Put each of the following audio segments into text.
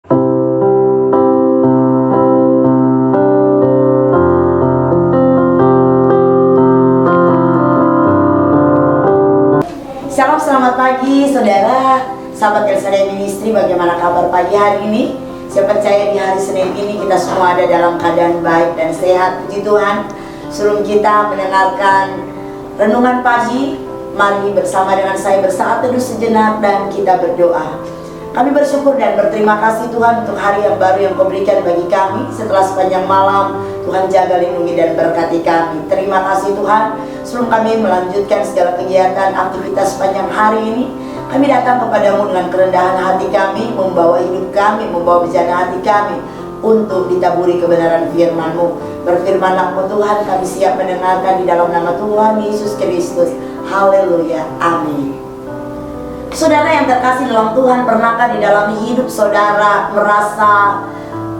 Shalom, selamat pagi saudara, sahabat Elsadai Ministry. Bagaimana kabar pagi hari ini? Saya percaya di hari Senin ini kita semua ada dalam keadaan baik dan sehat, puji Tuhan. Sebelum kita mendengarkan renungan pagi, mari bersama dengan saya bersaat teduh sejenak dan kita berdoa. Kami bersyukur dan berterima kasih Tuhan untuk hari yang baru yang Kau berikan bagi kami. Setelah sepanjang malam, Tuhan jaga, lindungi dan berkati kami. Terima kasih Tuhan. Sebelum kami melanjutkan segala kegiatan aktivitas sepanjang hari ini, kami datang kepadamu dengan kerendahan hati kami, membawa hidup kami, membawa bejana hati kami untuk ditaburi kebenaran firman-Mu. Berfirman-Lah Tuhan, kami siap mendengarkan di dalam nama Tuhan Yesus Kristus. Haleluya, amin. Saudara yang terkasih dalam Tuhan, pernahkah di dalam hidup saudara merasa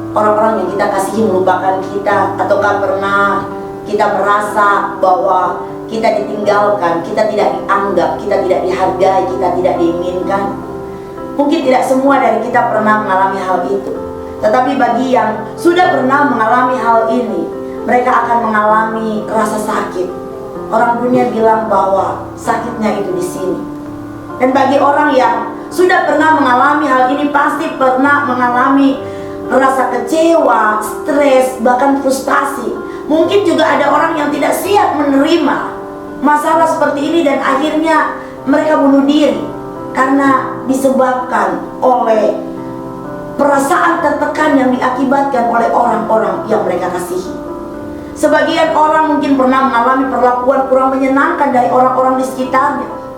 orang-orang yang kita kasihi melupakan kita? Ataukah pernah kita merasa bahwa kita ditinggalkan, kita tidak dianggap, kita tidak dihargai, kita tidak diinginkan? Mungkin tidak semua dari kita pernah mengalami hal itu. Tetapi bagi yang sudah pernah mengalami hal ini, mereka akan mengalami rasa sakit. Orang dunia bilang bahwa sakitnya itu di sini. Dan bagi orang yang sudah pernah mengalami hal ini, pasti pernah mengalami rasa kecewa, stres, bahkan frustasi. Mungkin juga ada orang yang tidak siap menerima masalah seperti ini dan akhirnya mereka bunuh diri karena disebabkan oleh perasaan tertekan yang diakibatkan oleh orang-orang yang mereka kasihi. Sebagian orang mungkin pernah mengalami perlakuan kurang menyenangkan dari orang-orang di sekitarnya.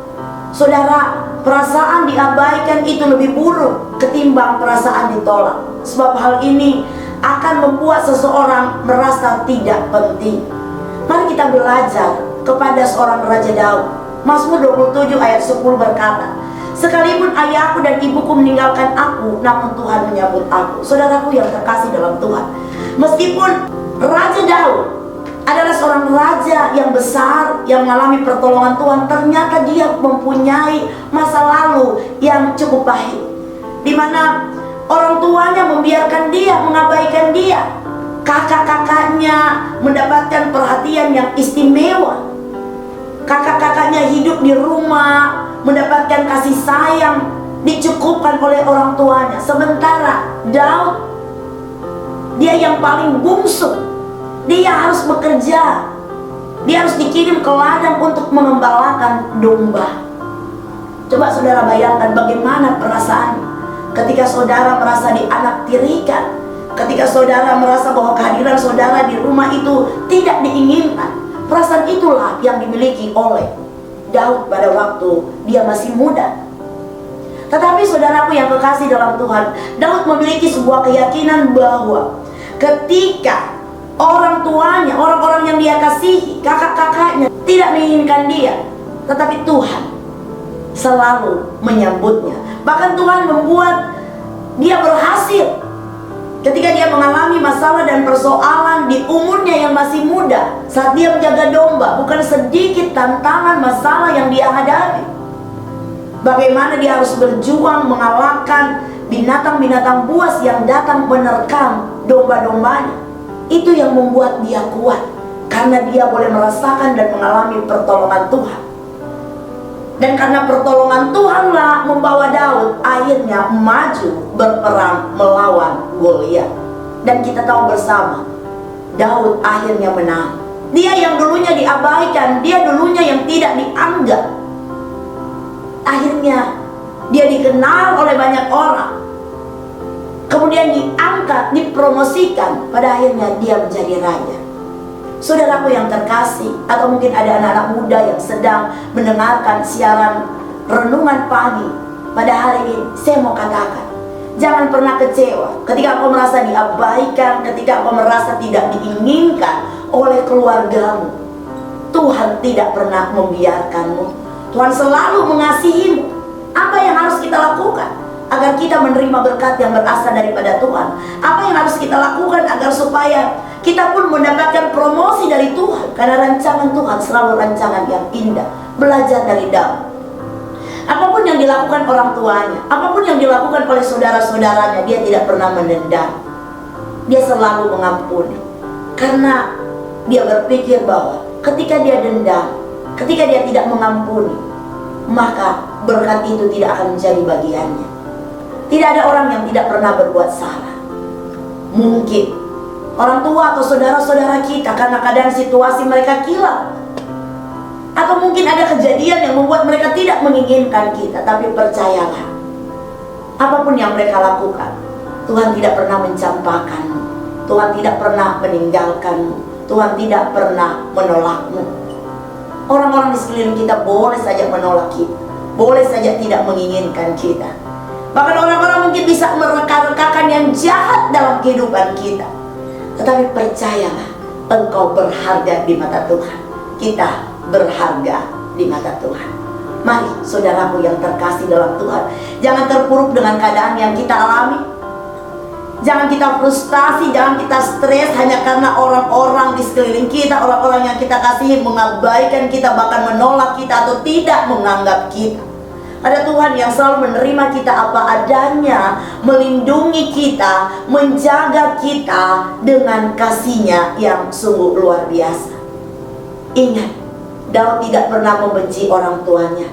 Saudara, perasaan diabaikan itu lebih buruk ketimbang perasaan ditolak. Sebab hal ini akan membuat seseorang merasa tidak penting. Mari kita belajar kepada seorang Raja Daud. Mazmur 27 ayat 10 berkata, "Sekalipun ayahku dan ibuku meninggalkan aku, namun Tuhan menyambut aku." Saudaraku yang terkasih dalam Tuhan, meskipun Raja Daud adalah seorang raja yang besar, yang mengalami pertolongan Tuhan, ternyata dia mempunyai masa lalu yang cukup pahit, di mana orang tuanya membiarkan dia, mengabaikan dia. Kakak-kakaknya mendapatkan perhatian yang istimewa. Kakak-kakaknya hidup di rumah, mendapatkan kasih sayang, dicukupkan oleh orang tuanya. Sementara Daud, dia yang paling bungsu, dia harus bekerja, dia harus dikirim ke ladang untuk mengembalakan domba. Coba saudara bayangkan bagaimana perasaan ketika saudara merasa dianaktirikan, ketika saudara merasa bahwa kehadiran saudara di rumah itu tidak diinginkan. Perasaan itulah yang dimiliki oleh Daud pada waktu dia masih muda. Tetapi saudaraku yang kekasih dalam Tuhan, Daud memiliki sebuah keyakinan bahwa ketika orang tuanya, orang-orang yang dia kasihi, kakak-kakaknya tidak menginginkan dia, tetapi Tuhan selalu menyambutnya. Bahkan Tuhan membuat dia berhasil ketika dia mengalami masalah dan persoalan di umurnya yang masih muda. Saat dia menjaga domba, bukan sedikit tantangan masalah yang dia hadapi. Bagaimana dia harus berjuang mengalahkan binatang-binatang buas yang datang menerkam domba-dombanya. Itu yang membuat dia kuat, karena dia boleh merasakan dan mengalami pertolongan Tuhan. Dan karena pertolongan Tuhanlah membawa Daud akhirnya maju berperang melawan Goliat. Dan kita tahu bersama, Daud akhirnya menang. Dia yang dulunya diabaikan, dia dulunya yang tidak dianggap, akhirnya dia dikenal oleh banyak orang, kemudian diangkat, dipromosikan, pada akhirnya dia menjadi raja. Saudaraku yang terkasih, atau mungkin ada anak-anak muda yang sedang mendengarkan siaran renungan pagi pada hari ini, saya mau katakan, jangan pernah kecewa ketika kau merasa diabaikan, ketika kau merasa tidak diinginkan oleh keluargamu. Tuhan tidak pernah membiarkanmu. Tuhan selalu mengasihimu. Apa yang harus kita lakukan agar kita menerima berkat yang berasal daripada Tuhan? Apa yang harus kita lakukan agar supaya kita pun mendapatkan promosi dari Tuhan? Karena rancangan Tuhan selalu rancangan yang indah. Belajar dari Daud. Apapun yang dilakukan orang tuanya, apapun yang dilakukan oleh saudara-saudaranya, dia tidak pernah menendam. Dia selalu mengampuni. Karena dia berpikir bahwa ketika dia dendam, ketika dia tidak mengampuni, maka berkat itu tidak akan menjadi bagiannya. Tidak ada orang yang tidak pernah berbuat salah. Mungkin orang tua atau saudara-saudara kita karena keadaan situasi mereka kilat, atau mungkin ada kejadian yang membuat mereka tidak menginginkan kita. Tapi percayalah, apapun yang mereka lakukan, Tuhan tidak pernah mencampakkanmu, Tuhan tidak pernah meninggalkanmu, Tuhan tidak pernah menolakmu. Orang-orang di sekeliling kita boleh saja menolak kita, boleh saja tidak menginginkan kita. Bahkan orang-orang mungkin bisa mereka-rekakan yang jahat dalam kehidupan kita. Tetapi percayalah, engkau berharga di mata Tuhan. Kita berharga di mata Tuhan. Mari saudaraku yang terkasih dalam Tuhan, jangan terpuruk dengan keadaan yang kita alami. Jangan kita frustasi, jangan kita stres hanya karena orang-orang di sekeliling kita, orang-orang yang kita kasihi mengabaikan kita, bahkan menolak kita atau tidak menganggap kita. Ada Tuhan yang selalu menerima kita apa adanya, melindungi kita, menjaga kita dengan kasih-Nya yang sungguh luar biasa. Ingat, Daud tidak pernah membenci orang tuanya.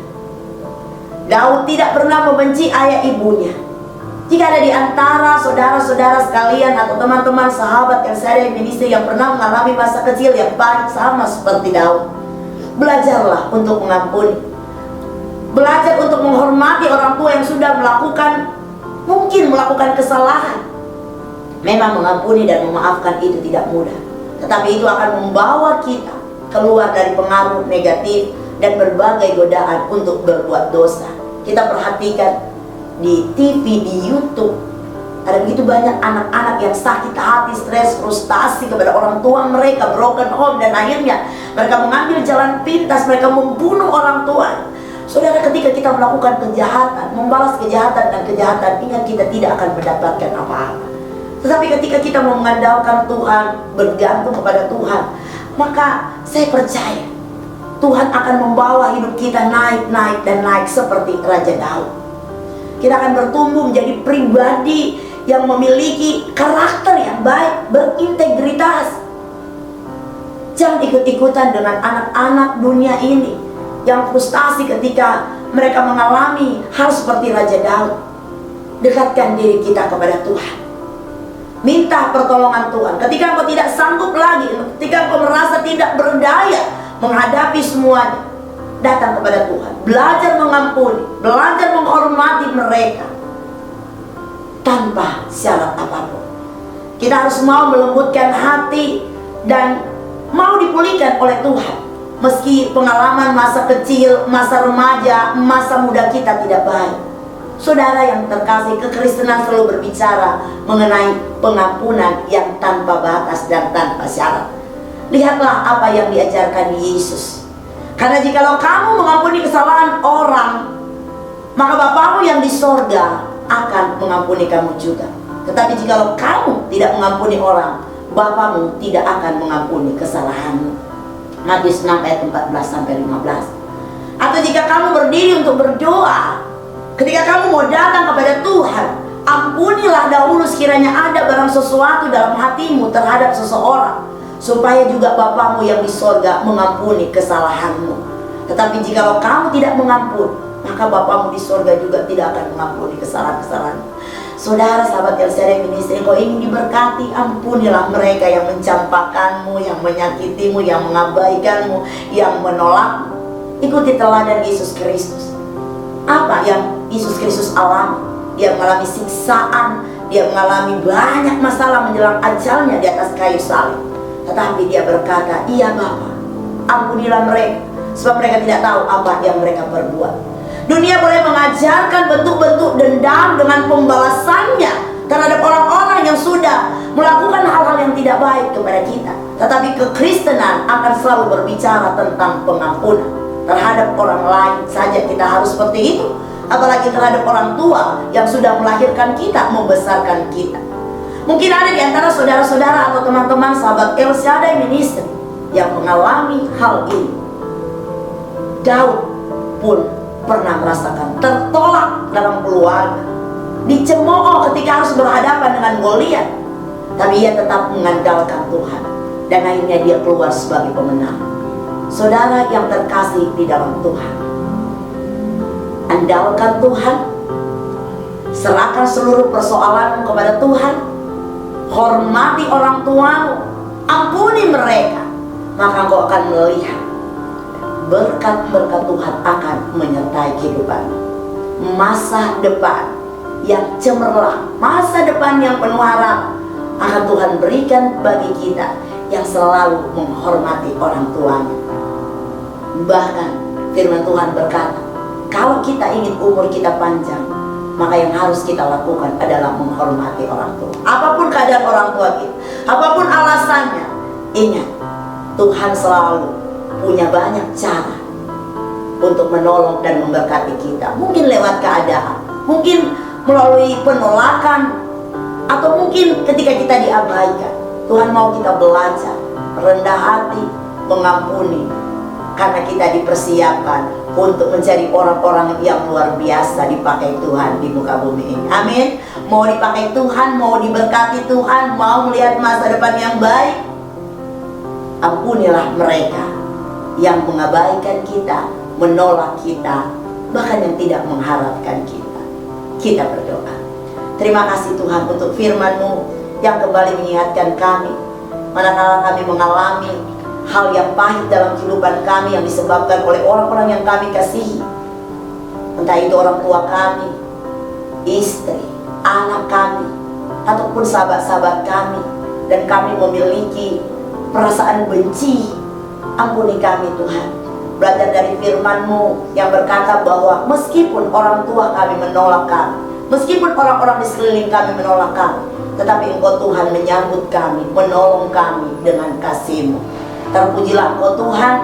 Daud tidak pernah membenci ayah ibunya. Jika ada di antara saudara-saudara sekalian atau teman-teman sahabat yang saya ministry yang pernah mengalami masa kecil yang pahit sama seperti Daud, belajarlah untuk mengampuni. Belajar untuk menghormati orang tua yang sudah mungkin melakukan kesalahan. Memang mengampuni dan memaafkan itu tidak mudah, tetapi itu akan membawa kita keluar dari pengaruh negatif dan berbagai godaan untuk berbuat dosa. Kita perhatikan di TV, di YouTube, ada begitu banyak anak-anak yang sakit hati, stres, frustasi kepada orang tua mereka, broken home, dan akhirnya mereka mengambil jalan pintas, mereka membunuh orang tua. Saudara, ketika kita melakukan kejahatan, membalas kejahatan dan kejahatan, ingat kita tidak akan mendapatkan apa-apa. Tetapi ketika kita mengandalkan Tuhan, bergantung kepada Tuhan, maka saya percaya Tuhan akan membawa hidup kita naik, naik, dan naik seperti Raja Daud. Kita akan bertumbuh menjadi pribadi yang memiliki karakter yang baik, berintegritas. Jangan ikut-ikutan dengan anak-anak dunia ini yang frustasi ketika mereka mengalami hal seperti Raja Daud. Dekatkan diri kita kepada Tuhan. Minta pertolongan Tuhan. Ketika engkau tidak sanggup lagi, ketika engkau merasa tidak berdaya menghadapi semuanya, datang kepada Tuhan. Belajar mengampuni, belajar menghormati mereka tanpa syarat apapun. Kita harus mau melembutkan hati dan mau dipulihkan oleh Tuhan. Meski pengalaman masa kecil, masa remaja, masa muda kita tidak baik. Saudara yang terkasih, kekristenan selalu berbicara mengenai pengampunan yang tanpa batas dan tanpa syarat. Lihatlah apa yang diajarkan Yesus. Karena jikalau kamu mengampuni kesalahan orang, maka Bapamu yang di sorga akan mengampuni kamu juga. Tetapi jikalau kamu tidak mengampuni orang, Bapamu tidak akan mengampuni kesalahanmu. Matius 6 ayat 14-15. Atau jika kamu berdiri untuk berdoa, ketika kamu mau datang kepada Tuhan, ampunilah dahulu sekiranya ada barang sesuatu dalam hatimu terhadap seseorang, supaya juga Bapamu yang di sorga mengampuni kesalahanmu. Tetapi jikalau kamu tidak mengampuni, maka Bapamu di sorga juga tidak akan mengampuni kesalahan-kesalahanmu. Saudara, sahabat yang saya ministry, kau ingin diberkati, ampunilah mereka yang mencampakkanmu, yang menyakitimu, yang mengabaikanmu, yang menolakmu. Ikuti teladan Yesus Kristus. Apa yang Yesus Kristus alami? Dia mengalami siksaan, dia mengalami banyak masalah menjelang ajalnya di atas kayu salib. Tetapi dia berkata, iya Bapa, ampunilah mereka, sebab mereka tidak tahu apa yang mereka perbuat. Dunia boleh mengajarkan bentuk-bentuk dendam dengan pembalasannya terhadap orang-orang yang sudah melakukan hal-hal yang tidak baik kepada kita. Tetapi kekristenan akan selalu berbicara tentang pengampunan. Terhadap orang lain saja kita harus seperti itu, apalagi terhadap orang tua yang sudah melahirkan kita, membesarkan kita. Mungkin ada di antara saudara-saudara atau teman-teman sahabat El Shaddai Ministry yang mengalami hal ini. Daud pun pernah merasakan tertolak dalam keluarga, dicemooh ketika harus berhadapan dengan Goliat, tapi ia tetap mengandalkan Tuhan dan akhirnya dia keluar sebagai pemenang. Saudara yang terkasih di dalam Tuhan, andalkan Tuhan, serahkan seluruh persoalanmu kepada Tuhan, hormati orang tuamu, ampuni mereka, maka engkau akan melihat berkat-berkat Tuhan akan menyertai kehidupanmu. Masa depan yang cemerlang, masa depan yang penuh harap akan Tuhan berikan bagi kita yang selalu menghormati orang tuanya. Bahkan firman Tuhan berkata, kalau kita ingin umur kita panjang, maka yang harus kita lakukan adalah menghormati orang tua. Apapun keadaan orang tua kita, apapun alasannya, ingat, Tuhan selalu punya banyak cara untuk menolong dan memberkati kita. Mungkin lewat keadaan, mungkin melalui penolakan, atau mungkin ketika kita diabaikan. Tuhan mau kita belajar rendah hati, mengampuni, karena kita dipersiapkan untuk menjadi orang-orang yang luar biasa dipakai Tuhan di muka bumi ini. Amin. Mau dipakai Tuhan, mau diberkati Tuhan, mau melihat masa depan yang baik, ampunilah mereka yang mengabaikan kita, menolak kita, bahkan yang tidak mengharapkan kita. Kita berdoa. Terima kasih Tuhan untuk firman-Mu yang kembali mengingatkan kami, manakala kami mengalami hal yang pahit dalam kehidupan kami yang disebabkan oleh orang-orang yang kami kasihi, entah itu orang tua kami, istri, anak kami, ataupun sahabat-sahabat kami, dan kami memiliki perasaan benci. Ampuni kami Tuhan. Belajar dari firman-Mu yang berkata bahwa meskipun orang tua kami menolak kami, meskipun orang-orang di sekeliling kami menolak kami, tetapi Engkau Tuhan menyambut kami, menolong kami dengan kasih-Mu. Terpujilah Engkau Tuhan.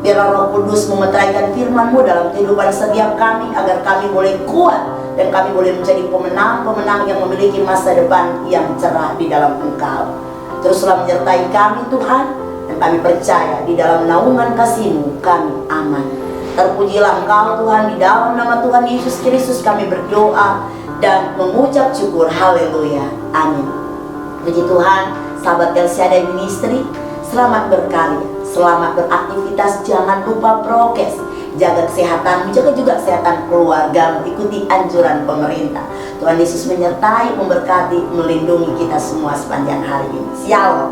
Biarlah Roh Kudus memeteraikan firman-Mu dalam kehidupan setiap kami, agar kami boleh kuat dan kami boleh menjadi pemenang-pemenang yang memiliki masa depan yang cerah di dalam Engkau. Teruslah menyertai kami Tuhan, dan kami percaya di dalam naungan kasih-Mu kami aman. Terpujilah Engkau Tuhan. Di dalam nama Tuhan Yesus Kristus kami berdoa dan mengucap syukur. Haleluya. Amin. Puji Tuhan. Sahabat El Shaddai Ministry, selamat berkarya, selamat beraktivitas. Jangan lupa prokes, jaga kesehatan, jaga juga kesehatan keluarga, ikuti anjuran pemerintah. Tuhan Yesus menyertai, memberkati, melindungi kita semua sepanjang hari ini. Shalom.